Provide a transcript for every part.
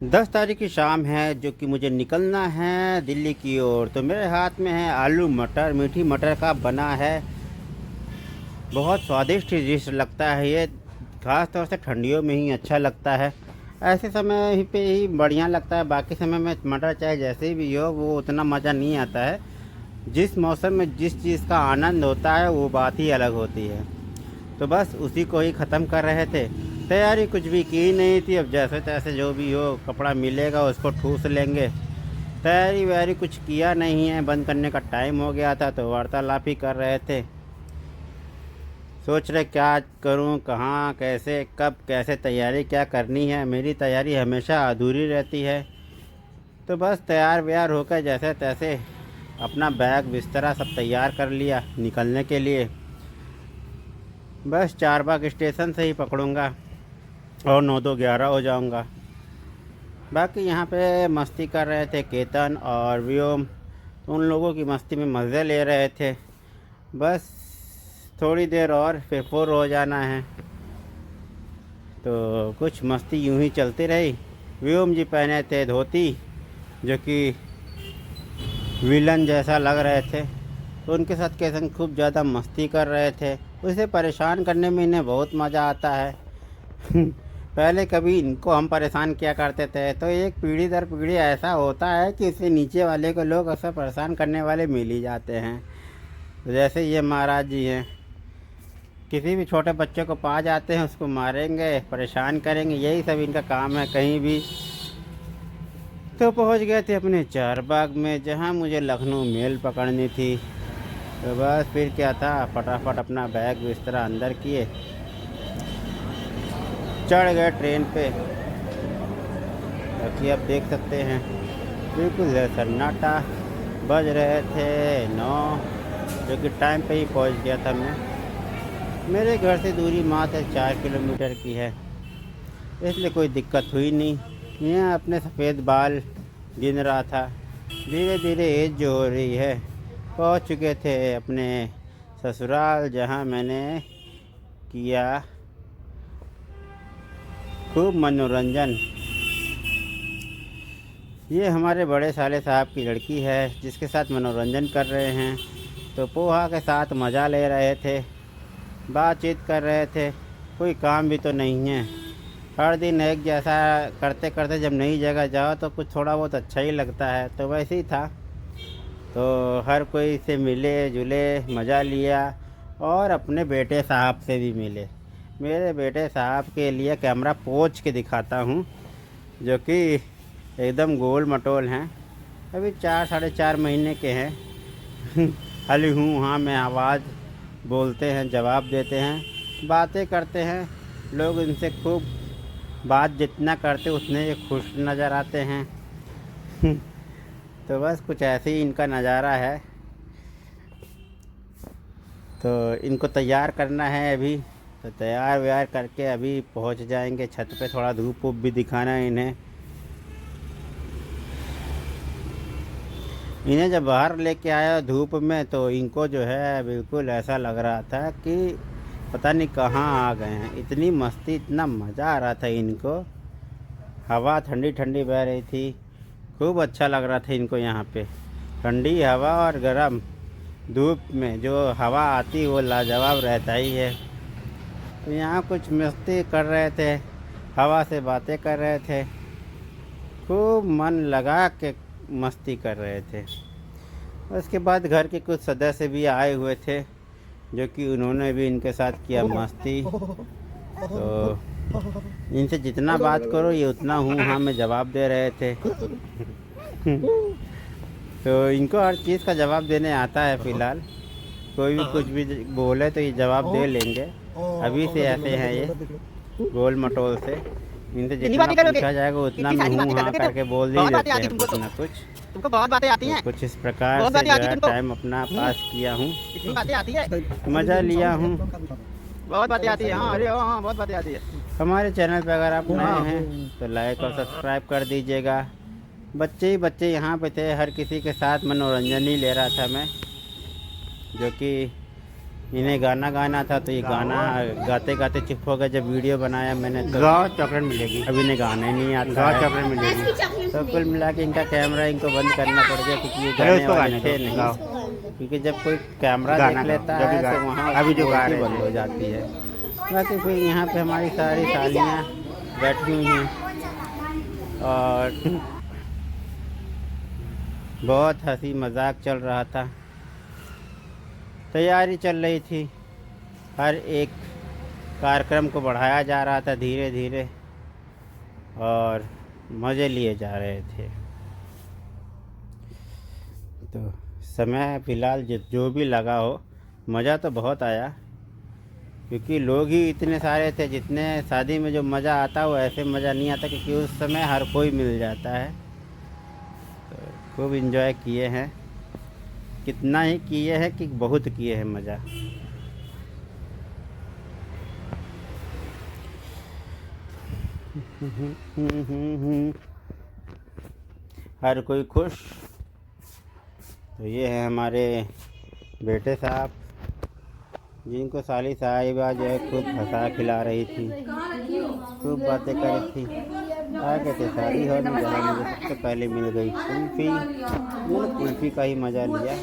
10 तारीख की शाम है जो कि मुझे निकलना है दिल्ली की ओर। तो मेरे हाथ में है आलू मटर, मीठी मटर का बना है। बहुत स्वादिष्ट डिश लगता है ये, ख़ास तौर से ठंडियों में ही अच्छा लगता है। ऐसे समय ही पे ही बढ़िया लगता है, बाकी समय में मटर चाहे जैसे भी हो वो उतना मज़ा नहीं आता है। जिस मौसम में जिस चीज़ का आनंद होता है वो बात ही अलग होती है। तो बस उसी को ही ख़त्म कर रहे थे। तैयारी कुछ भी की नहीं थी, अब जैसे तैसे जो भी हो कपड़ा मिलेगा उसको ठूस लेंगे। तैयारी वैयारी कुछ किया नहीं है, बंद करने का टाइम हो गया था तो वार्तालाप ही कर रहे थे। सोच रहे क्या करूं, कहाँ कैसे कब कैसे तैयारी क्या करनी है। मेरी तैयारी हमेशा अधूरी रहती है। तो बस तैयार व्यार होकर जैसे तैसे अपना बैग बिस्तरा सब तैयार कर लिया निकलने के लिए। बस चारबाग स्टेशन से ही पकड़ूंगा और 9-2-11 हो जाऊंगा। बाकी यहाँ पे मस्ती कर रहे थे केतन और व्योम, तो उन लोगों की मस्ती में मज़े ले रहे थे। बस थोड़ी देर और फिर 4 हो जाना है, तो कुछ मस्ती यूं ही चलती रही। व्योम जी पहने थे धोती, जो कि विलन जैसा लग रहे थे, तो उनके साथ केतन खूब ज़्यादा मस्ती कर रहे थे। उसे परेशान करने में इन्हें बहुत मज़ा आता है। पहले कभी इनको हम परेशान किया करते थे, तो एक पीढ़ी दर पीढ़ी ऐसा होता है कि इससे नीचे वाले को लोग अक्सर परेशान करने वाले मिल ही जाते हैं। तो जैसे ये महाराज जी हैं, किसी भी छोटे बच्चे को पा जाते हैं उसको मारेंगे, परेशान करेंगे, यही सब इनका काम है कहीं भी। तो पहुंच गए थे अपने चारबाग में, जहां मुझे लखनऊ मेल पकड़नी थी। तो बस फिर क्या था, फटाफट अपना बैग बिस्तरा अंदर किए, चढ़ गए ट्रेन पे। बाकी आप देख सकते हैं बिल्कुल सन्नाटा, बज रहे थे 9, जो कि टाइम पे ही पहुंच गया था मैं। मेरे घर से दूरी मात्र 4 किलोमीटर की है, इसलिए कोई दिक्कत हुई नहीं। यहाँ अपने सफ़ेद बाल गिन रहा था। धीरे धीरे एज जो हो रही है, पहुंच चुके थे अपने ससुराल, जहां मैंने किया खूब मनोरंजन। ये हमारे बड़े साले साहब की लड़की है जिसके साथ मनोरंजन कर रहे हैं। तो पोहा के साथ मज़ा ले रहे थे, बातचीत कर रहे थे। कोई काम भी तो नहीं है, हर दिन एक जैसा करते करते जब नई जगह जाओ तो कुछ थोड़ा बहुत अच्छा ही लगता है। तो वैसे ही था, तो हर कोई से मिले जुले, मज़ा लिया और अपने बेटे साहब से भी मिले। मेरे बेटे साहब के लिए कैमरा पोंछ के दिखाता हूँ, जो कि एकदम गोल मटोल हैं। अभी 4-4.5 महीने के हैं। हली हूँ हाँ में आवाज़ बोलते हैं, जवाब देते हैं, बातें करते हैं। लोग इनसे खूब बात जितना करते उतने ये खुश नज़र आते हैं। तो बस कुछ ऐसे ही इनका नज़ारा है। तो इनको तैयार करना है अभी, तो तैयार व्यार करके अभी पहुंच जाएंगे छत पे। थोड़ा धूप वूप भी दिखाना है इन्हें। इन्हें जब बाहर लेके आया धूप में, तो इनको जो है बिल्कुल ऐसा लग रहा था कि पता नहीं कहाँ आ गए हैं। इतनी मस्ती, इतना मज़ा आ रहा था इनको। हवा ठंडी ठंडी बह रही थी, खूब अच्छा लग रहा था इनको यहाँ पे। ठंडी हवा और गर्म धूप में जो हवा आती वो लाजवाब रहता ही है। तो यहाँ कुछ मस्ती कर रहे थे, हवा से बातें कर रहे थे, खूब मन लगा के मस्ती कर रहे थे। उसके बाद घर के कुछ सदस्य भी आए हुए थे, जो कि उन्होंने भी इनके साथ किया मस्ती। तो इनसे जितना बात करो ये उतना हूँ हाँ में जवाब दे रहे थे। तो इनको हर चीज़ का जवाब देने आता है फ़िलहाल। कोई भी कुछ भी बोले तो ये जवाब दे लेंगे। अभी से ऐसे हैं ये, गोल मटोल से। इनसे जितना पूछा जाएगा उतना मैं हूँ हाँ करके बोल ही देते हैं कुछ ना कुछ। तुमको बहुत बातें आती हैं। तो कुछ इस प्रकार से जो है टाइम अपना पास किया हूँ, इतनी बातें आती है, मज़ा लिया हूँ। बहुत बातें आती है। हाँ, अरे हाँ, बहुत बातें आती है। हमारे चैनल पर अगर आप नए हैं तो लाइक और सब्सक्राइब कर दीजिएगा। बच्चे ही बच्चे यहाँ पे थे, हर किसी के साथ मनोरंजन ही ले रहा था मैं, जो कि इन्हें गाना गाना था तो ये गाना गाते गाते चुप हो गए। जब वीडियो बनाया मैंने तो गाओ चॉकलेट मिलेगी। अब इन्हें गाने नहीं आता गाओ है। चॉकलेट मिलेगी। तो कुल मिला के इनका कैमरा इनको बंद करना पड़ गया क्योंकि ये चलो गाने इसको वाले गाने थे दो, नहीं। गाओ। क्योंकि जब कोई कैमरा गाना देख गाओ, लेता जब भी है गा- तो वहाँ अभी जो गा बोलती रहे बंद थे। हो जाती है। बाकी फिर यहाँ पे हमारी सारी सालियाँ बैठी हुई हैं और बहुत हंसी मजाक चल रहा था। तैयारी चल रही थी, हर एक कार्यक्रम को बढ़ाया जा रहा था धीरे धीरे और मज़े लिए जा रहे थे। तो समय फ़िलहाल जो भी लगा हो, मज़ा तो बहुत आया क्योंकि लोग ही इतने सारे थे। जितने शादी में जो मज़ा आता वो ऐसे मज़ा नहीं आता क्योंकि उस समय हर कोई मिल जाता है। तो खूब इन्जॉय किए हैं, कितना ही किए हैं कि बहुत किए हैं मज़ा। हर कोई खुश। तो ये है हमारे बेटे साहब जिनको साली साहिबा जो है खूब हंसा खिला रही थी, खूब बातें कर रही थी। आ कहते शादी हो नहीं जहाँ मुझे सबसे पहले मिल गई कुल्फ़ी। मैंने कुल्फ़ी का ही मज़ा लिया।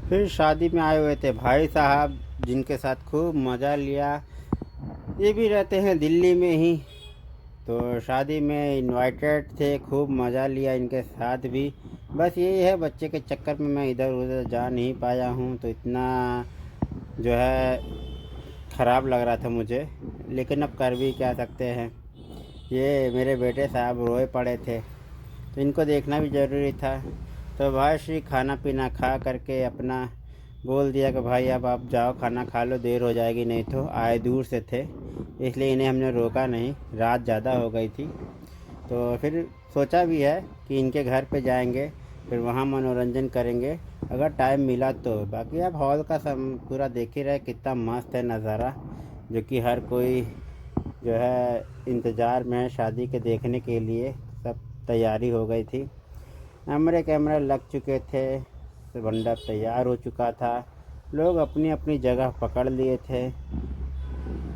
फिर शादी में आए हुए थे भाई साहब जिनके साथ खूब मज़ा लिया। ये भी रहते हैं दिल्ली में ही, तो शादी में इनवाइटेड थे, खूब मज़ा लिया इनके साथ भी। बस यही है बच्चे के चक्कर में मैं इधर उधर जा नहीं पाया हूँ तो इतना जो है ख़राब लग रहा था मुझे, लेकिन अब कर भी क्या सकते हैं। ये मेरे बेटे साहब रोए पड़े थे तो इनको देखना भी ज़रूरी था। तो भाई श्री खाना पीना खा करके अपना बोल दिया कि भाई अब आप जाओ खाना खा लो, देर हो जाएगी। नहीं तो आए दूर से थे इसलिए इन्हें हमने रोका नहीं, रात ज़्यादा हो गई थी। तो फिर सोचा भी है कि इनके घर पे जाएंगे, फिर वहाँ मनोरंजन करेंगे अगर टाइम मिला तो। बाकी अब हॉल का पूरा देख ही रहे कितना मस्त है नज़ारा, जो कि हर कोई जो है इंतज़ार में है शादी के देखने के लिए। सब तैयारी हो गई थी, कैमरे कैमरे लग चुके थे, मंडप तैयार हो चुका था, लोग अपनी अपनी जगह पकड़ लिए थे।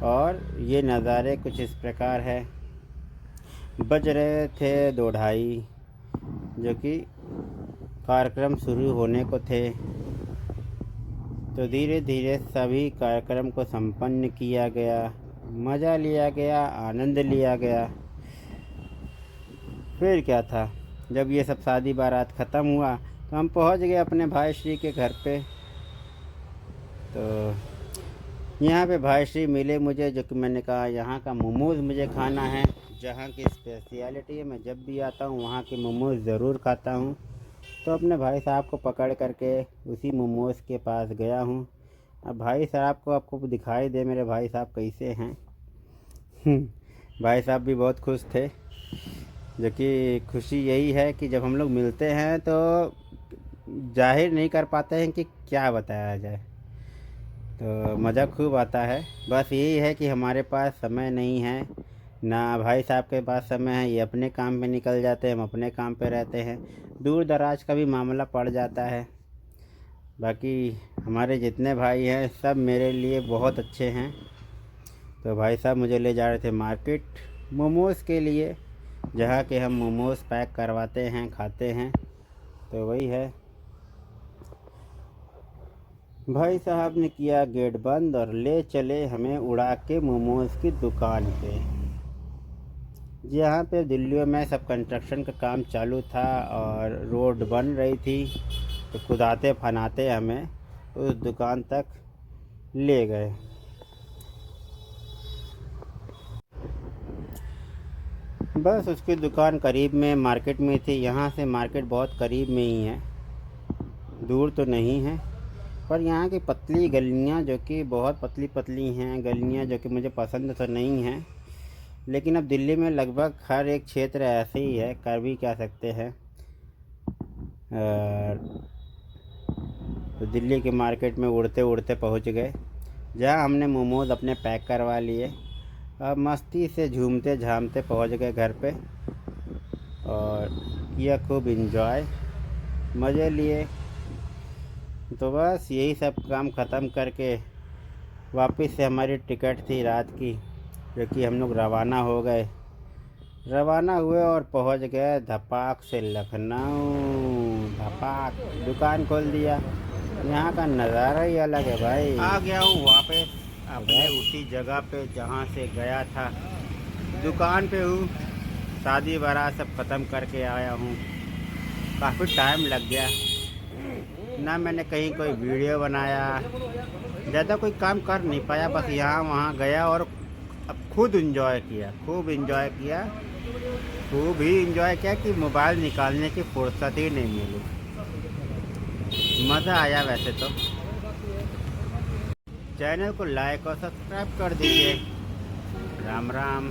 और ये नज़ारे कुछ इस प्रकार है। बज रहे थे 2:30 जो कि कार्यक्रम शुरू होने को थे। तो धीरे धीरे सभी कार्यक्रम को संपन्न किया गया, मज़ा लिया गया, आनंद लिया गया। फिर क्या था, जब ये सब शादी बारात ख़त्म हुआ तो हम पहुंच गए अपने भाई श्री के घर पे। तो यहाँ पे भाई श्री मिले मुझे, जो कि मैंने कहा यहाँ का मोमोज़ मुझे खाना है। जहाँ की स्पेशलिटी है, मैं जब भी आता हूँ वहाँ के मोमोज़ ज़रूर खाता हूँ। तो अपने भाई साहब को पकड़ करके उसी मोमोज़ के पास गया हूँ। अब भाई साहब को आपको दिखाई दे मेरे भाई साहब कैसे हैं। भाई साहब भी बहुत खुश थे, जो कि खुशी यही है कि जब हम लोग मिलते हैं तो जाहिर नहीं कर पाते हैं कि क्या बताया जाए। तो मज़ा खूब आता है। बस यही है कि हमारे पास समय नहीं है, ना भाई साहब के पास समय है। ये अपने काम पे निकल जाते हैं, हम अपने काम पे रहते हैं। दूर दराज का भी मामला पड़ जाता है। बाकी हमारे जितने भाई हैं सब मेरे लिए बहुत अच्छे हैं। तो भाई साहब मुझे ले जा रहे थे मार्केट मोमोज़ के लिए, जहाँ के हम मोमोज़ पैक करवाते हैं, खाते हैं। तो वही है, भाई साहब ने किया गेट बंद और ले चले हमें उड़ा के मोमोज़ की दुकान पे, जहाँ पे दिल्ली में सब कंस्ट्रक्शन का काम चालू था और रोड बन रही थी। तो खुदाते फनाते हमें उस दुकान तक ले गए। बस उसकी दुकान करीब में मार्केट में थी। यहाँ से मार्केट बहुत करीब में ही है, दूर तो नहीं है। पर यहाँ की पतली गलियाँ, जो कि बहुत पतली पतली हैं गलियाँ, जो कि मुझे पसंद तो नहीं हैं। लेकिन अब दिल्ली में लगभग हर एक क्षेत्र ऐसे ही है, कर भी क्या सकते हैं। तो दिल्ली के मार्केट में उड़ते उड़ते पहुँच गए, जहाँ हमने मोमोज़ अपने पैक करवा लिए। अब मस्ती से झूमते झामते पहुँच गए घर पे और किया खूब इन्जॉय, मज़े लिए। तो बस यही सब काम ख़त्म करके वापस से हमारी टिकट थी रात की, जो कि हम लोग रवाना हुए और पहुंच गए धपाक से लखनऊ। धपाक दुकान खोल दिया। यहाँ का नज़ारा ही अलग है भाई। आ गया हूँ वापस अपने उसी जगह पे जहाँ से गया था। दुकान पे हूँ, शादी बारात सब ख़त्म करके आया हूँ। काफ़ी टाइम लग गया ना, मैंने कहीं कोई वीडियो बनाया, ज़्यादा कोई काम कर नहीं पाया। बस यहाँ वहाँ गया और अब खूब इंजॉय किया, खूब ही इंजॉय किया कि मोबाइल निकालने की फुर्सत ही नहीं मिली। मज़ा आया वैसे तो। चैनल को लाइक और सब्सक्राइब कर दीजिए। राम राम।